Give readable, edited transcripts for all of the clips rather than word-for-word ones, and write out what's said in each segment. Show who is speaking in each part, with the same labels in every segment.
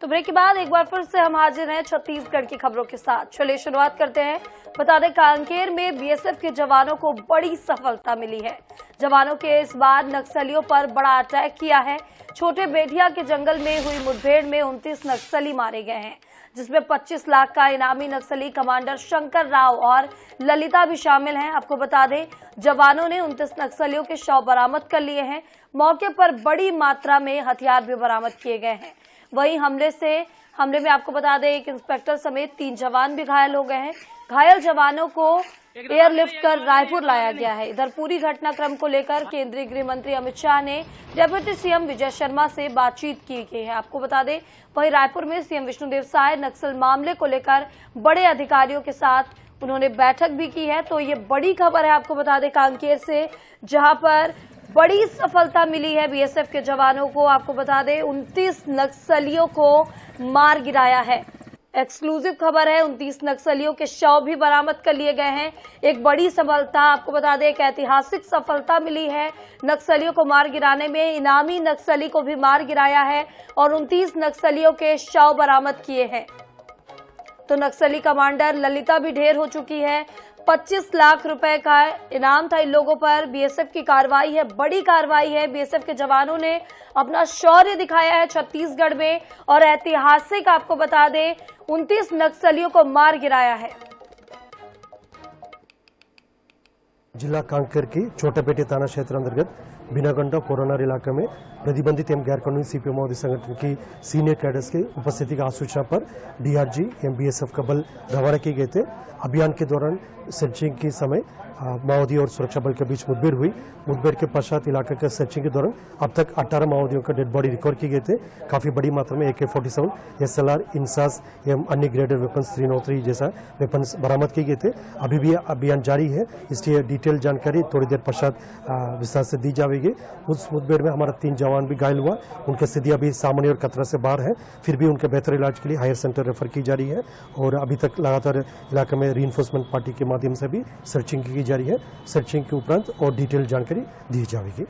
Speaker 1: तो ब्रेक के बाद एक बार फिर से हम हाजिर हैं छत्तीसगढ़ की खबरों के साथ। चलिए शुरुआत करते हैं। बता दें कांकेर में बीएसएफ के जवानों को बड़ी सफलता मिली है। जवानों के इस बार नक्सलियों पर बड़ा अटैक किया है। छोटे बेटिया के जंगल में हुई मुठभेड़ में 29 नक्सली मारे गए हैं, जिसमें 25 लाख का इनामी नक्सली कमांडर शंकर राव और ललिता भी शामिल हैं। आपको बता दें जवानों ने 29 नक्सलियों के शव बरामद कर लिए हैं। मौके पर बड़ी मात्रा में हथियार भी बरामद किए गए हैं। वहीं हमले में आपको बता दें एक इंस्पेक्टर समेत 3 जवान भी घायल हो गए हैं। घायल जवानों को एयरलिफ्ट कर रायपुर लाया गया है। इधर पूरी घटनाक्रम को लेकर केंद्रीय गृह मंत्री अमित शाह ने डिप्टी सीएम विजय शर्मा से बातचीत की है। आपको बता दें वहीं रायपुर में सीएम विष्णुदेव साय नक्सल मामले को लेकर बड़े अधिकारियों के साथ उन्होंने बैठक भी की है। तो ये बड़ी खबर है, आपको बता दें कांकेर से, जहां पर बड़ी सफलता मिली है बीएसएफ के जवानों को। आपको बता दें 29 नक्सलियों को मार गिराया है। एक्सक्लूसिव खबर है, 29 नक्सलियों के शव भी बरामद कर लिए गए हैं। एक बड़ी सफलता, आपको बता दें एक ऐतिहासिक सफलता मिली है। नक्सलियों को मार गिराने में इनामी नक्सली को भी मार गिराया है और 29 नक्सलियों के शव बरामद किए हैं। तो नक्सली कमांडर ललिता भी ढेर हो चुकी है। 25 लाख रुपए का इनाम था इन लोगों पर। बीएसएफ की कार्रवाई है, बड़ी कार्रवाई है। बीएसएफ के जवानों ने अपना शौर्य दिखाया है छत्तीसगढ़ में और ऐतिहासिक, आपको बता दें 29 नक्सलियों को मार गिराया है।
Speaker 2: जिला कांकेर की छोटेपेटे थाना क्षेत्र अंतर्गत बिनागंडा कोरोनर इलाके में प्रतिबंधित एवं गैर कानूनी सीपीओ माओवादी संगठन की सीनियर कैडर्स की उपस्थिति की आसूचना पर डीआरजी एवं बीएसएफ का बल रवाना किए गए थे। अभियान के दौरान सर्चिंग के समय माओवादी और सुरक्षा बल के बीच मुठभेड़ हुई। मुठभेड़ के पश्चात इलाके के सर्चिंग के दौरान अब तक 18 माओवादियों का डेड बॉडी रिकवर किए गए थे। काफी बड़ी मात्रा में AK-47, SLR, इंसास एवं अन्य ग्रेडेड वेपन्स 303 जैसा वेपन्स बरामद किए गए थे। अभी भी अभियान जारी है, इसलिए डिटेल जानकारी थोड़ी देर पश्चात विस्तार से दी जाएगी। उस मुठभेड़ में हमारा 3 जवान भी घायल हुआ। उनकी स्थिति अभी सामान्य और खतरा से बाहर है, फिर भी उनके बेहतर इलाज के लिए हायर सेंटर रेफर की जा रही है। और अभी तक लगातार इलाके में रीइंफोर्समेंट पार्टी के माध्यम से भी सर्चिंग की जा रही है। सर्चिंग के उपरांत और डिटेल जानकारी दी जाएगी।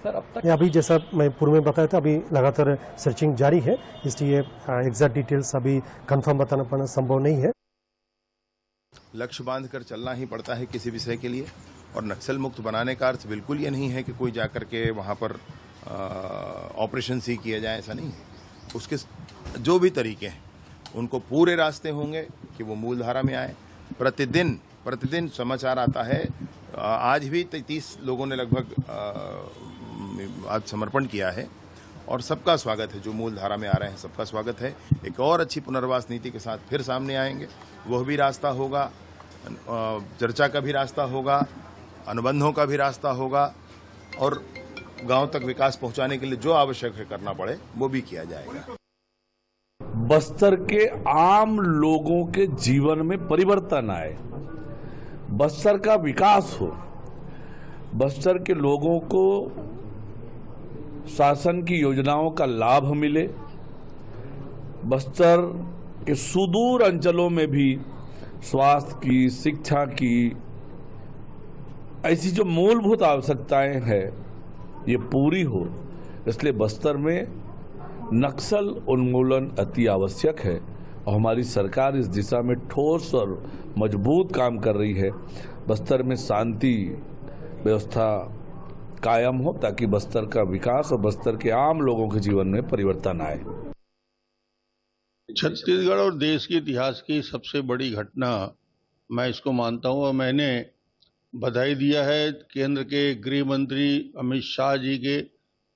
Speaker 2: अभी जैसा मैं पूर्व में बताया था, अभी लगातार सर्चिंग जारी है, इसलिए एग्जैक्ट डिटेल्स अभी कंफर्म बताना पाना संभव नहीं है।
Speaker 3: लक्ष्य बांधकर चलना ही पड़ता है किसी विषय के लिए, और नक्सल मुक्त बनाने का अर्थ बिल्कुल ये नहीं है कि कोई जाकर के वहां पर ऑपरेशन सी किया जाए, ऐसा नहीं है। उसके जो भी तरीके हैं उनको पूरे रास्ते होंगे कि वो मूलधारा में आए। प्रतिदिन समाचार आता है, आज भी 33 लोगों ने लगभग आज समर्पण किया है, और सबका स्वागत है। जो मूलधारा में आ रहे हैं सबका स्वागत है। एक और अच्छी पुनर्वास नीति के साथ फिर सामने आएंगे। वह भी रास्ता होगा, चर्चा का भी रास्ता होगा, अनुबंधों का भी रास्ता होगा, और गांव तक विकास पहुंचाने के लिए जो आवश्यक है करना पड़े वो भी किया जाएगा।
Speaker 4: बस्तर के आम लोगों के जीवन में परिवर्तन आए, बस्तर का विकास हो, बस्तर के लोगों को शासन की योजनाओं का लाभ मिले, बस्तर के सुदूर अंचलों में भी स्वास्थ्य की, शिक्षा की, ऐसी जो मूलभूत आवश्यकताएं हैं ये पूरी हो। इसलिए बस्तर में नक्सल उन्मूलन अति आवश्यक है और हमारी सरकार इस दिशा में ठोस और मजबूत काम कर रही है। बस्तर में शांति व्यवस्था कायम हो ताकि बस्तर का विकास और बस्तर के आम लोगों के जीवन में परिवर्तन आए।
Speaker 5: छत्तीसगढ़ और देश के इतिहास की सबसे बड़ी घटना मैं इसको मानता हूं, और मैंने बधाई दिया है केंद्र के गृह मंत्री अमित शाह जी के,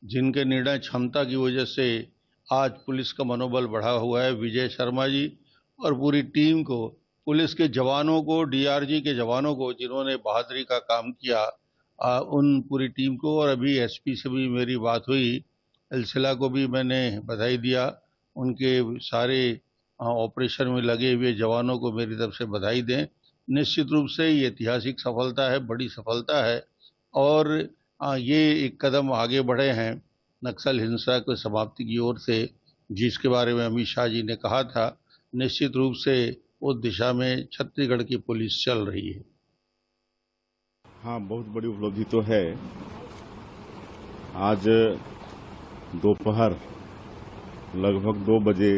Speaker 5: जिनके निर्णय क्षमता की वजह से आज पुलिस का मनोबल बढ़ा हुआ है। विजय शर्मा जी और पूरी टीम को, पुलिस के जवानों को, डीआरजी के जवानों को जिन्होंने बहादुरी का काम किया, उन पूरी टीम को। और अभी एसपी से भी मेरी बात हुई, एलसिला को भी मैंने बधाई दिया। उनके सारे ऑपरेशन में लगे हुए जवानों को मेरी तरफ से बधाई दें। निश्चित रूप से ये ऐतिहासिक सफलता है, बड़ी सफलता है, और ये एक कदम आगे बढ़े हैं नक्सल हिंसा की समाप्ति की ओर से, जिसके बारे में अमित शाह जी ने कहा था। निश्चित रूप से उस दिशा में छत्तीसगढ़ की पुलिस चल रही है।
Speaker 6: हाँ, बहुत बड़ी उपलब्धि तो है। आज दोपहर लगभग 2 बजे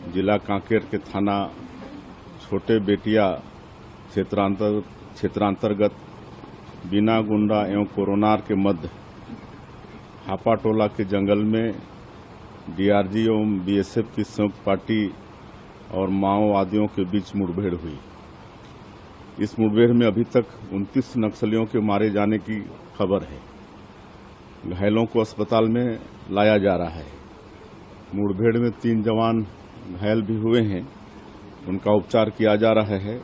Speaker 6: जिला कांकेर के थाना छोटे बेटिया क्षेत्रांतर्गत बिना गुंडा एवं कोरोनार के मध्य हापाटोला के जंगल में डीआरजी एवं बीएसएफ की संयुक्त पार्टी और माओवादियों के बीच मुठभेड़ हुई। इस मुठभेड़ में अभी तक 29 नक्सलियों के मारे जाने की खबर है। घायलों को अस्पताल में लाया जा रहा है। मुठभेड़ में 3 जवान घायल भी हुए हैं, उनका उपचार किया जा रहा है।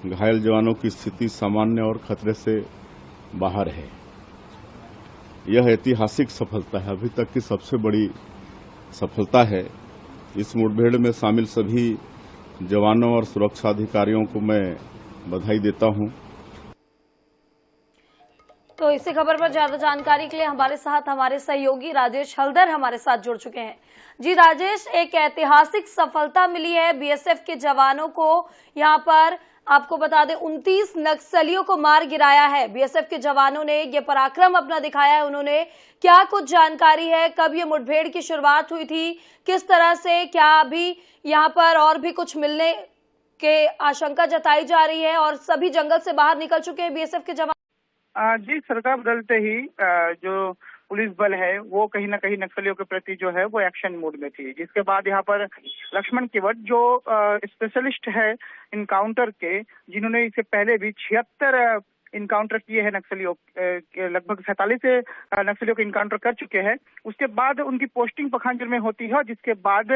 Speaker 6: घायल जवानों की स्थिति सामान्य और खतरे से बाहर है। यह ऐतिहासिक सफलता है, अभी तक की सबसे बड़ी सफलता है। इस मुठभेड़ में शामिल सभी जवानों और सुरक्षा अधिकारियों को मैं बधाई देता हूं।
Speaker 1: तो इसी खबर पर ज्यादा जानकारी के लिए हमारे साथ हमारे सहयोगी राजेश हल्दर हमारे साथ जुड़ चुके हैं। जी राजेश, एक ऐतिहासिक सफलता मिली है बीएसएफ के जवानों को। यहाँ पर आपको बता दें 29 नक्सलियों को मार गिराया है बीएसएफ के जवानों ने। ये पराक्रम अपना दिखाया है उन्होंने। क्या कुछ जानकारी है, कब ये मुठभेड़ की शुरुआत हुई थी, किस तरह से, क्या अभी यहाँ पर और भी कुछ मिलने के आशंका जताई जा रही है और सभी जंगल से बाहर निकल चुके हैं बीएसएफ के जवान?
Speaker 7: जी, सरकार बदलते ही जो पुलिस बल है वो कहीं ना कहीं नक्सलियों के प्रति जो है वो एक्शन मोड में थी, जिसके बाद यहाँ पर लक्ष्मण केवट जो स्पेशलिस्ट है इनकाउंटर के, जिन्होंने इससे पहले भी 76 इनकाउंटर किए हैं नक्सलियों के, लगभग 47 नक्सलियों के इनकाउंटर कर चुके हैं। उसके बाद उनकी पोस्टिंग पखांजूर में होती है, जिसके बाद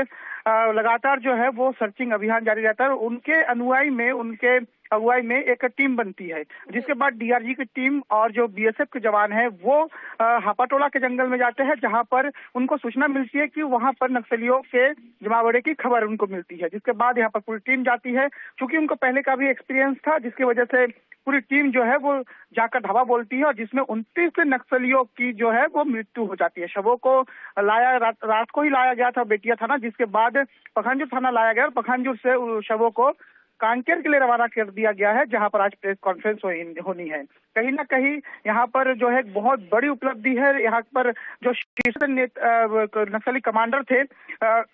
Speaker 7: लगातार जो है वो सर्चिंग अभियान जारी रहता है। उनके अनुयायी में, उनके अगुवाई में एक टीम बनती है, जिसके बाद डीआरजी की टीम और जो बीएसएफ के जवान हैं वो हापाटोला के जंगल में जाते हैं, जहां पर उनको सूचना मिलती है कि वहां पर नक्सलियों के जमावड़े की खबर उनको मिलती है। जिसके बाद यहाँ पर पूरी टीम जाती है। चूंकि उनको पहले का भी एक्सपीरियंस था, जिसकी वजह से पूरी टीम जो है वो जाकर धावा बोलती है, और जिसमें 29 नक्सलियों की जो है वो मृत्यु हो जाती है। शवों को लाया रात को ही लाया गया था बेटिया थाना, जिसके बाद पखांजूर थाना लाया गया और पखांजूर से शवों को कांकेर के लिए रवाना कर दिया गया है, जहां पर आज प्रेस कॉन्फ्रेंस होनी है। कहीं ना कहीं यहाँ पर जो है बहुत बड़ी उपलब्धि है। यहाँ पर जो शीर्ष नक्सली कमांडर थे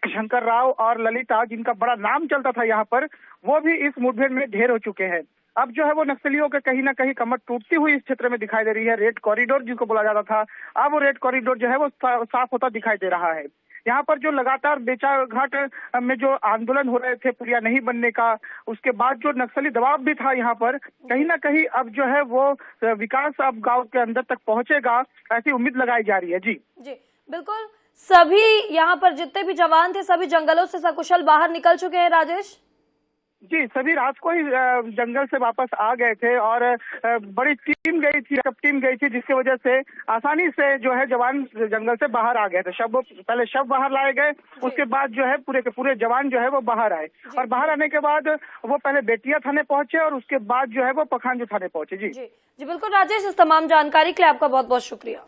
Speaker 7: शंकर राव और ललिता, जिनका बड़ा नाम चलता था यहाँ पर, वो भी इस मुठभेड़ में ढेर हो चुके हैं। अब जो है वो नक्सलियों के कहीं ना कहीं कमर टूटती हुई इस क्षेत्र में दिखाई दे रही है। रेड कॉरिडोर जिसको बोला जाता था, अब वो रेड कॉरिडोर जो है वो साफ होता दिखाई दे रहा है। यहाँ पर जो लगातार बेचा घाट में जो आंदोलन हो रहे थे पुलिया नहीं बनने का, उसके बाद जो नक्सली दबाव भी था यहाँ पर, कहीं ना कहीं अब जो है वो विकास अब गांव के अंदर तक पहुंचेगा, ऐसी उम्मीद लगाई जा रही है। जी
Speaker 1: बिल्कुल, सभी यहाँ पर जितने भी जवान थे सभी जंगलों से सकुशल बाहर निकल चुके हैं राजेश?
Speaker 7: जी, सभी रात को ही जंगल से वापस आ गए थे और बड़ी टीम गई थी, सब टीम गई थी, जिसकी वजह से आसानी से जो है जवान जंगल से बाहर आ गए थे। पहले शव बाहर लाए गए, उसके बाद जो है पूरे के पूरे जवान जो है वो बाहर आए, और बाहर आने के बाद वो पहले बेटिया थाने पहुंचे और उसके बाद जो है वो पखांजूर थाने पहुंचे। जी
Speaker 1: बिल्कुल राजेश, इस तमाम जानकारी के लिए आपका बहुत बहुत शुक्रिया।